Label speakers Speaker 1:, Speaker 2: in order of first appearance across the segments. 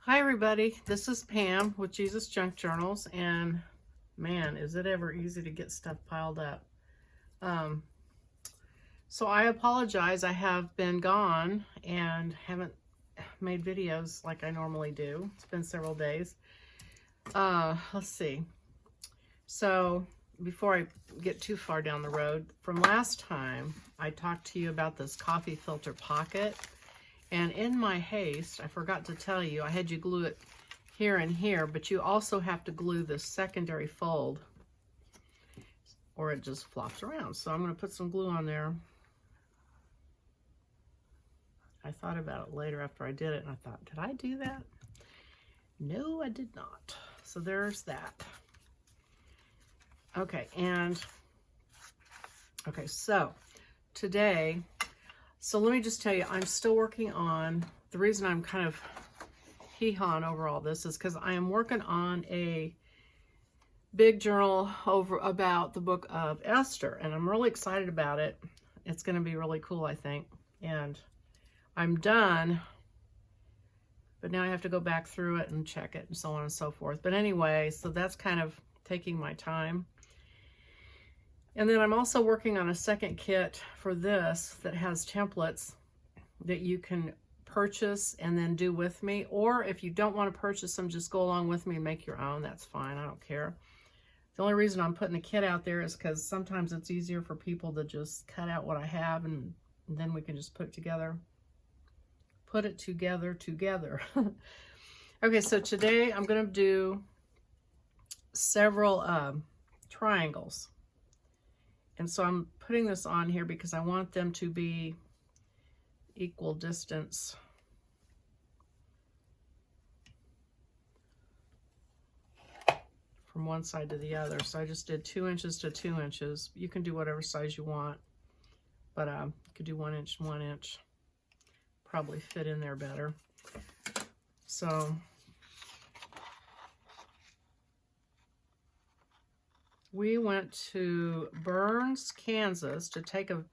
Speaker 1: Hi everybody, this is Pam with Jesus Junk Journals, and man, is it ever easy to get stuff piled up. Um, so I apologize, I have been gone and haven't made videos like I normally do. It's been several days. Let's see. So before I get too far down the road, from last time I talked to you about this coffee filter pocket, and in my haste, I forgot to tell you, I had you glue it here and here, but you also have to glue this secondary fold or it just flops around. So I'm going to put some glue on there. I thought about it later after I did it and I thought, did I do that? No, I did not. So there's that. Okay, so today, so let me just tell you, I'm still working on, the reason I'm kind of hee-hawing over all this is because I am working on a big journal over about the book of Esther, and I'm really excited about it. It's going to be really cool, I think. And I'm done, but now I have to go back through it and check it and so on and so forth. But anyway, so that's kind of taking my time. And then I'm also working on a second kit for this that has templates that you can purchase and then do with me. Or if you don't want to purchase them, just go along with me and make your own. That's fine. I don't care. The only reason I'm putting the kit out there is because sometimes it's easier for people to just cut out what I have and then we can just put it together. Put it together. Okay, so today I'm going to do several triangles. And so I'm putting this on here because I want them to be equal distance. From one side to the other. So I just did 2 inches to 2 inches. You can do whatever size you want, but you could do 1 inch, 1 inch. Probably fit in there better. So we went to Burns, Kansas to take a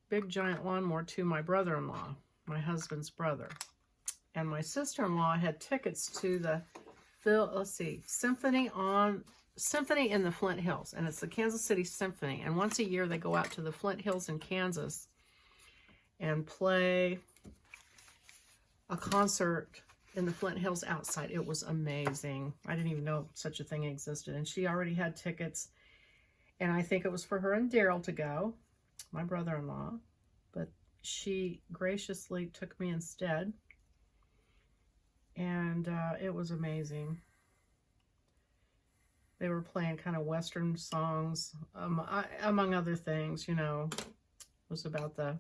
Speaker 1: big giant lawnmower to my brother-in-law, my husband's brother. And my sister-in-law had tickets to the Symphony in the Flint Hills, and it's the Kansas City Symphony. And once a year they go out to the Flint Hills in Kansas and play a concert in the Flint Hills outside. It was amazing. I didn't even know such a thing existed. And she already had tickets. And I think it was for her and Daryl to go, my brother-in-law. But she graciously took me instead. And it was amazing. They were playing kind of Western songs, among other things, you know. It was about the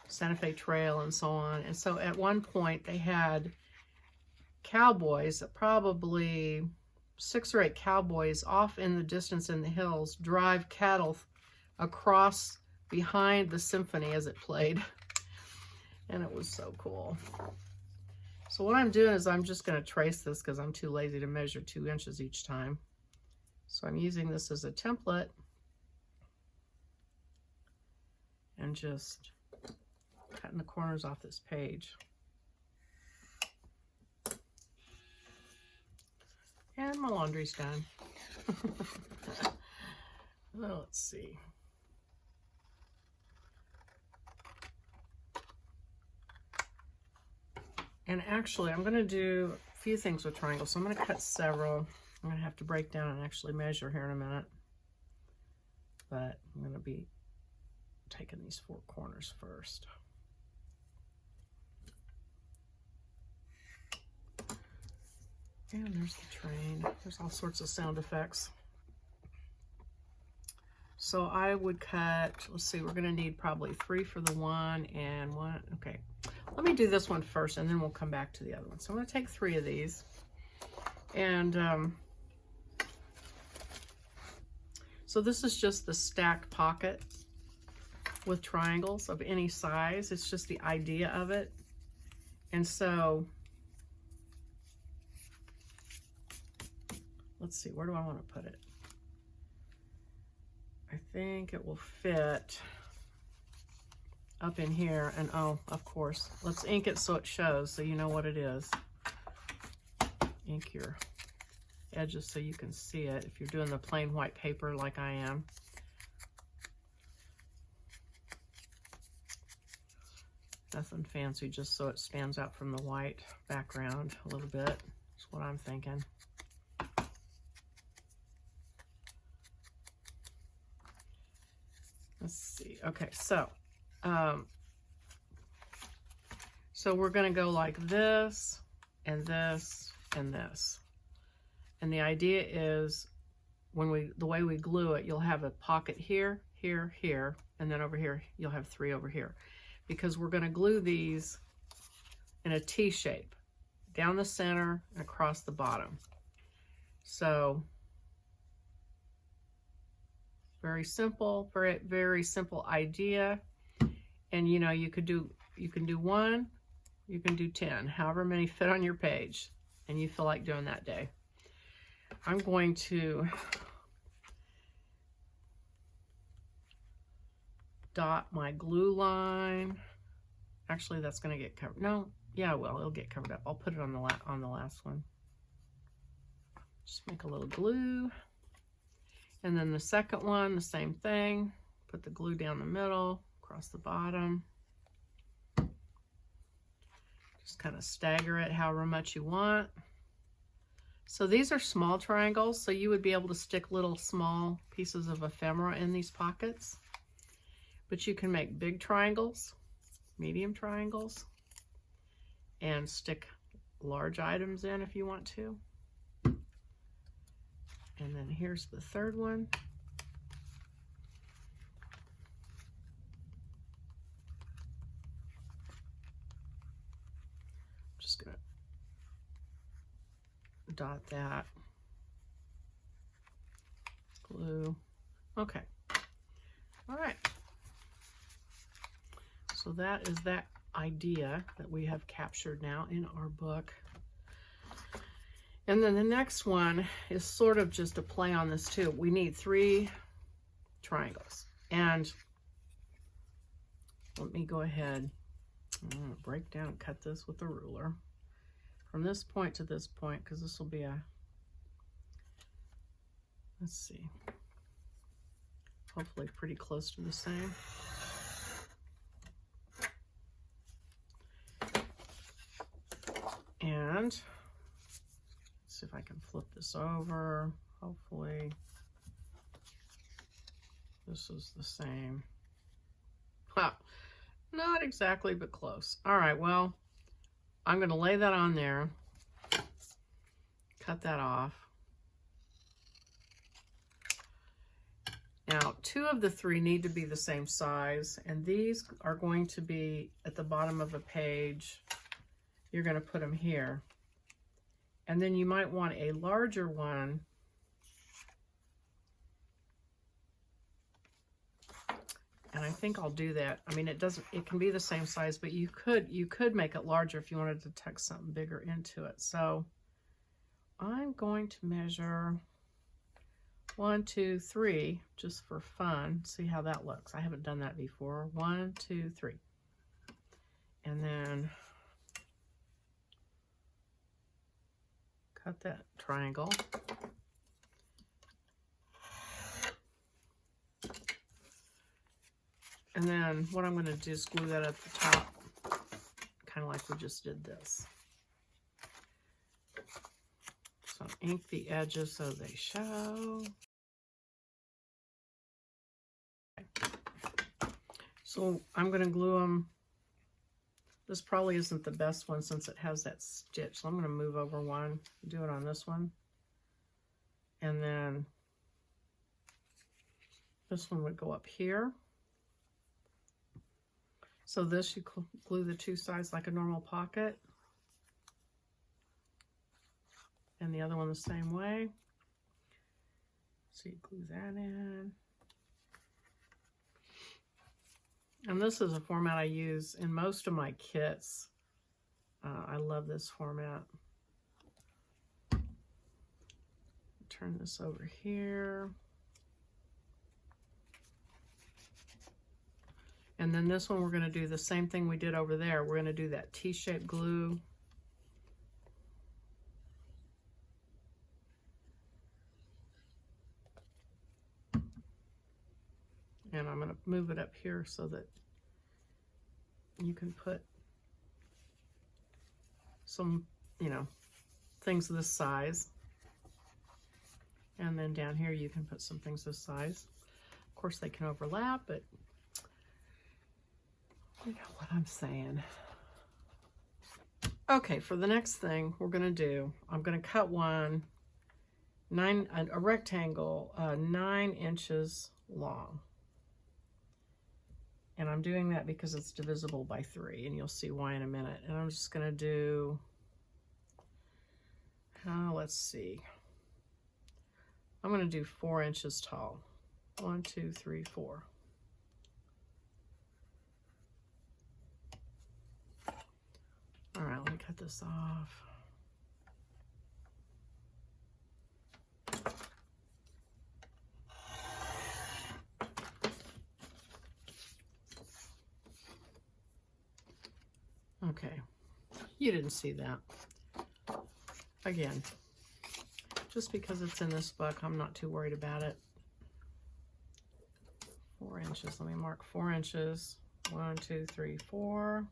Speaker 1: Santa Fe Trail and so on. And so at one point they had cowboys, probably 6 or 8 cowboys off in the distance in the hills, drive cattle across behind the symphony as it played. And it was so cool. So what I'm doing is I'm just going to trace this because I'm too lazy to measure 2 inches each time. So I'm using this as a template and just cutting the corners off this page. And my laundry's done. Well, let's see. And actually, I'm going to do a few things with triangles. So I'm going to cut several. I'm going to have to break down and actually measure here in a minute. But I'm going to be taking these 4 corners first. And there's the train. There's all sorts of sound effects. So I would cut, let's see, we're going to need probably 3 for the one and 1. Okay, let me do this one first and then we'll come back to the other one. So I'm going to take 3 of these. And so this is just the stacked pocket with triangles of any size. It's just the idea of it. And so let's see, where do I want to put it? I think it will fit up in here. And oh, of course, let's ink it so it shows, so you know what it is. Ink your edges so you can see it if you're doing the plain white paper like I am. Nothing fancy, just so it stands out from the white background a little bit. That's what I'm thinking. Let's see. Okay, so we're going to go like this and this and this. And the idea is the way we glue it, you'll have a pocket here, here, here, and then over here you'll have 3 over here. Because we're going to glue these in a T shape, down the center and across the bottom. So very simple, very simple idea. And you know, you can do 1, you can do 10, however many fit on your page and you feel like doing that day. I'm going to dot my glue line. Actually, that's going to get covered. No, yeah, well, it'll get covered up. I'll put it on the last one. Just make a little glue. And then the second one, the same thing. Put the glue down the middle, across the bottom. Just kind of stagger it however much you want. So these are small triangles, so you would be able to stick little small pieces of ephemera in these pockets. But you can make big triangles, medium triangles, and stick large items in if you want to. And then here's the third one. I'm just going to dot that. Glue. Okay. All right. So that is that idea that we have captured now in our book. And then the next one is sort of just a play on this too. We need 3 triangles. And let me go ahead. I'm going to break down, cut this with a ruler. From this point to this point, because this will be a, let's see, hopefully pretty close to the same. And let's see if I can flip this over. Hopefully this is the same. Ha, not exactly, but close. All right, well, I'm going to lay that on there, cut that off. Now, 2 of the 3 need to be the same size, and these are going to be at the bottom of a page. You're going to put them here. And then you might want a larger one. And I think I'll do that. I mean, it can be the same size, but you could make it larger if you wanted to tuck something bigger into it. So I'm going to measure 1, 2, 3, just for fun. See how that looks. I haven't done that before. 1, 2, 3. And then cut that triangle. And then what I'm going to do is glue that at the top, kind of like we just did this. So ink the edges so they show. Okay. So I'm going to glue them. This probably isn't the best one since it has that stitch. So I'm going to move over one, do it on this one. And then this one would go up here. So this, you glue the 2 sides like a normal pocket. And the other one the same way. So you glue that in. And this is a format I use in most of my kits. I love this format. Turn this over here. And then this one, we're going to do the same thing we did over there. We're going to do that T-shaped glue. And I'm going to move it up here so that you can put some, you know, things this size. And then down here you can put some things this size. Of course they can overlap, but you know what I'm saying. Okay, for the next thing we're gonna do, I'm gonna cut a rectangle 9 inches long. And I'm doing that because it's divisible by 3, and you'll see why in a minute. And I'm just gonna do, let's see. I'm gonna do 4 inches tall. 1, 2, 3, 4. All right, let me cut this off. Okay, you didn't see that. Again, just because it's in this book, I'm not too worried about it. 4 inches, let me mark 4 inches. 1, 2, 3, 4.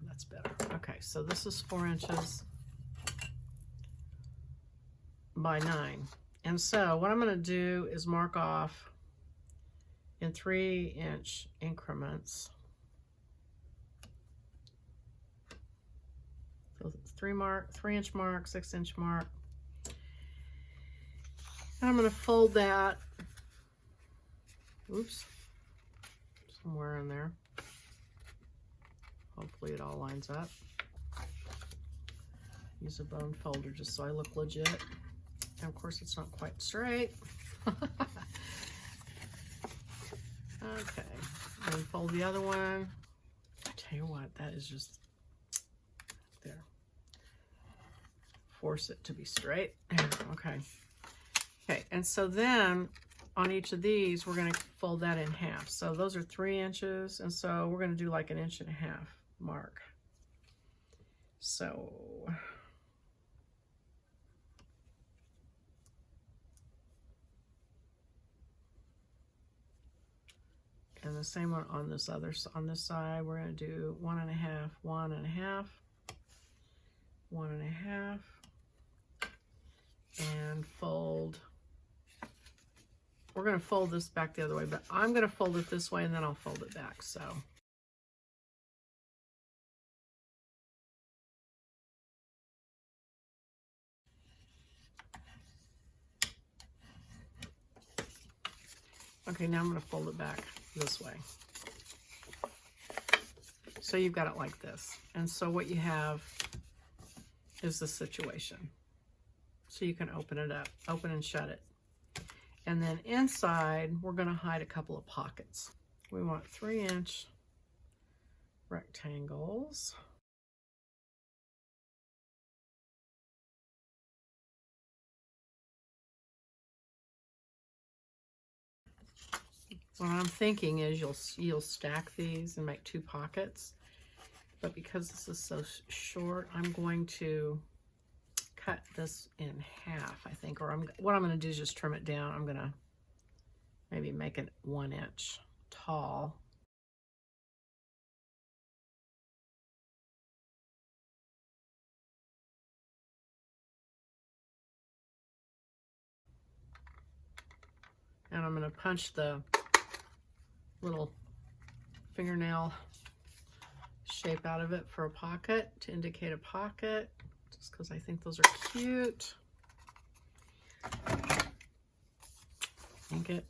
Speaker 1: That's better. Okay, so this is 4 inches by 9. And so what I'm going to do is mark off in 3-inch increments. So 3-inch mark, 6-inch mark. And I'm going to fold that, oops, somewhere in there. Hopefully it all lines up. Use a bone folder just so I look legit. And of course it's not quite straight. Okay, and fold the other one. I tell you what, that is just there. Force it to be straight. Okay. Okay, and so then on each of these, we're going to fold that in half. So those are 3 inches, and so we're going to do like 1.5 inches mark. So and the same one on this side, we're going to do 1.5, 1.5, 1.5, and fold. We're going to fold this back the other way, but I'm going to fold it this way and then I'll fold it back. So okay, now I'm going to fold it back this way. So you've got it like this. And so what you have is the situation. So you can open it up, open and shut it. And then inside, we're going to hide a couple of pockets. We want 3-inch rectangles. What I'm thinking is you'll stack these and make 2 pockets. But because this is so short, I'm going to cut this in half, I think. Or what I'm going to do is just trim it down. I'm going to maybe make it 1 inch tall. And I'm going to punch the little fingernail shape out of it for a pocket to indicate a pocket, just because I think those are cute. Ink it.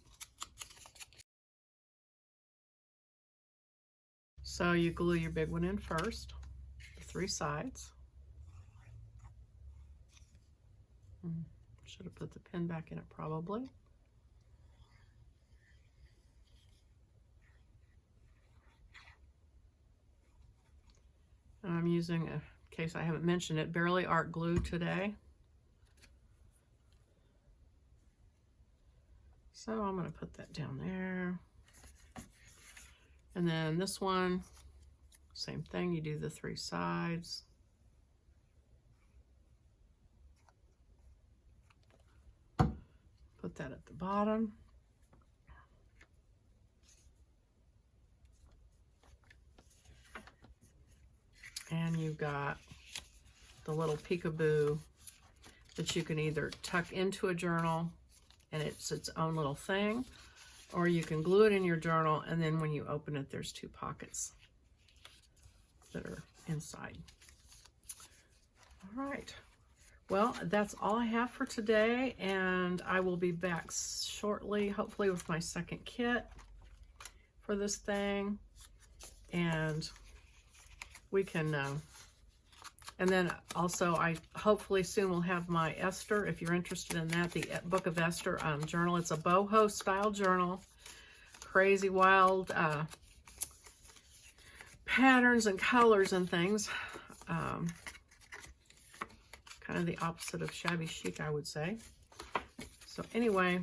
Speaker 1: So you glue your big one in first, the 3 sides. Should have put the pin back in it probably. And I'm using, in case I haven't mentioned it, Barely Art glue today. So I'm going to put that down there. And then this one, same thing, you do the 3 sides. Put that at the bottom. And you've got the little peekaboo that you can either tuck into a journal and it's its own little thing, or you can glue it in your journal, and then when you open it, there's 2 pockets that are inside. All right. Well, that's all I have for today, and I will be back shortly, hopefully with my second kit for this thing, and we can, and then also I hopefully soon will have my Esther, if you're interested in that, the Book of Esther journal. It's a boho style journal, crazy wild patterns and colors and things. Kind of the opposite of shabby chic, I would say. So anyway,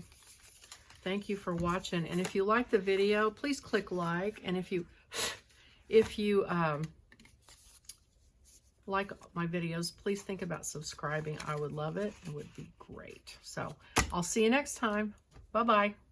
Speaker 1: thank you for watching. And if you like the video, please click like. And if you like my videos, please think about subscribing. I would love it. It would be great. So I'll see you next time. Bye-bye.